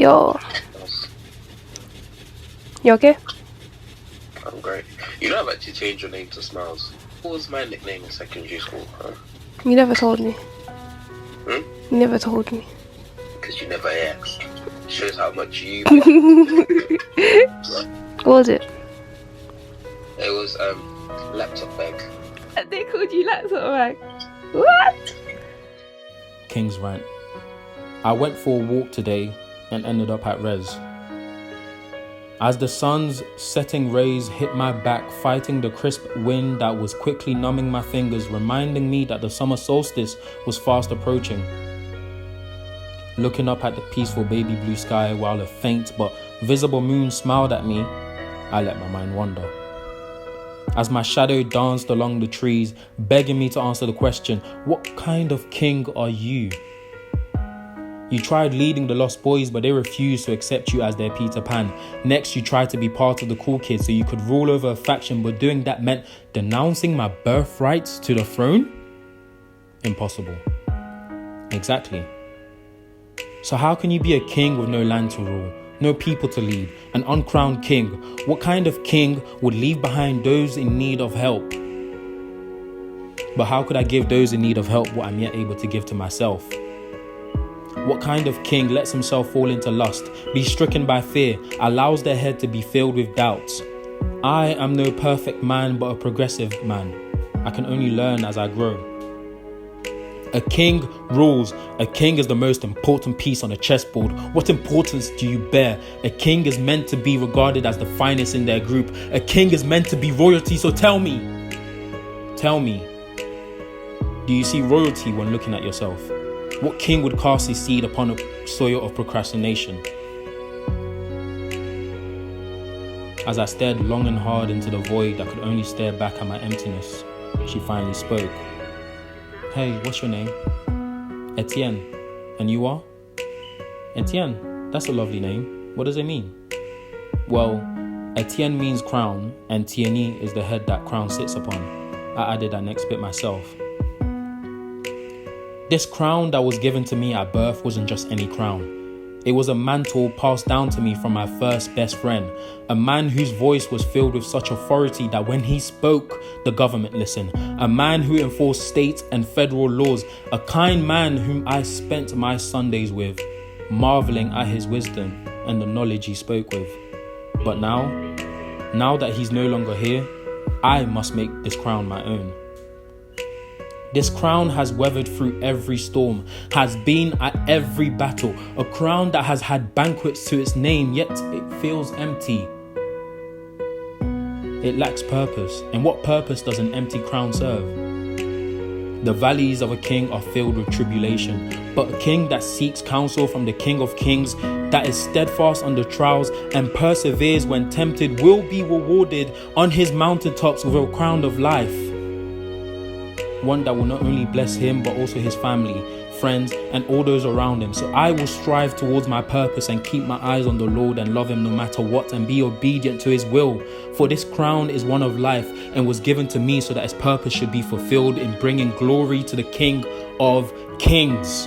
Yo. You okay? I'm great. You know I've actually changed your name to Smiles. What was my nickname in secondary school, huh? You never told me. You never told me. Because you never asked. Shows how much you... What was it? It was, laptop bag. They called you laptop bag? What? King's Rant. I went for a walk today and ended up at Res. As the sun's setting rays hit my back, fighting the crisp wind that was quickly numbing my fingers, reminding me that the summer solstice was fast approaching. Looking up at the peaceful baby blue sky while a faint but visible moon smiled at me, I let my mind wander. As my shadow danced along the trees, begging me to answer the question, what kind of king are you? You tried leading the Lost Boys, but they refused to accept you as their Peter Pan. Next, you tried to be part of the cool kids so you could rule over a faction, but doing that meant denouncing my birthrights to the throne? Impossible. Exactly. So how can you be a king with no land to rule, no people to lead, an uncrowned king? What kind of king would leave behind those in need of help? But how could I give those in need of help what I'm yet able to give to myself? What kind of king lets himself fall into lust, be stricken by fear, allows their head to be filled with doubts? I am no perfect man, but a progressive man. I can only learn as I grow. A king rules. A king is the most important piece on a chessboard. What importance do you bear? A king is meant to be regarded as the finest in their group. A king is meant to be royalty, so tell me, do you see royalty when looking at yourself? What king would cast his seed upon a soil of procrastination? As I stared long and hard into the void that could only stare back at my emptiness, she finally spoke. Hey, what's your name? Etienne. And you are? Etienne. That's a lovely name. What does it mean? Well, Etienne means crown, and Tieni is the head that crown sits upon. I added that next bit myself. This crown that was given to me at birth wasn't just any crown. It was a mantle passed down to me from my first best friend, a man whose voice was filled with such authority that when he spoke, the government listened, a man who enforced state and federal laws, a kind man whom I spent my Sundays with, marveling at his wisdom and the knowledge he spoke with. But now that he's no longer here, I must make this crown my own. This crown has weathered through every storm, has been at every battle, a crown that has had banquets to its name, yet it feels empty. It lacks purpose, and what purpose does an empty crown serve? The valleys of a king are filled with tribulation, but a king that seeks counsel from the King of Kings, that is steadfast under trials and perseveres when tempted, will be rewarded on his mountaintops with a crown of life. One that will not only bless him, but also his family, friends, and all those around him. So I will strive towards my purpose and keep my eyes on the Lord and love him no matter what and be obedient to his will. For this crown is one of life and was given to me so that its purpose should be fulfilled in bringing glory to the King of Kings.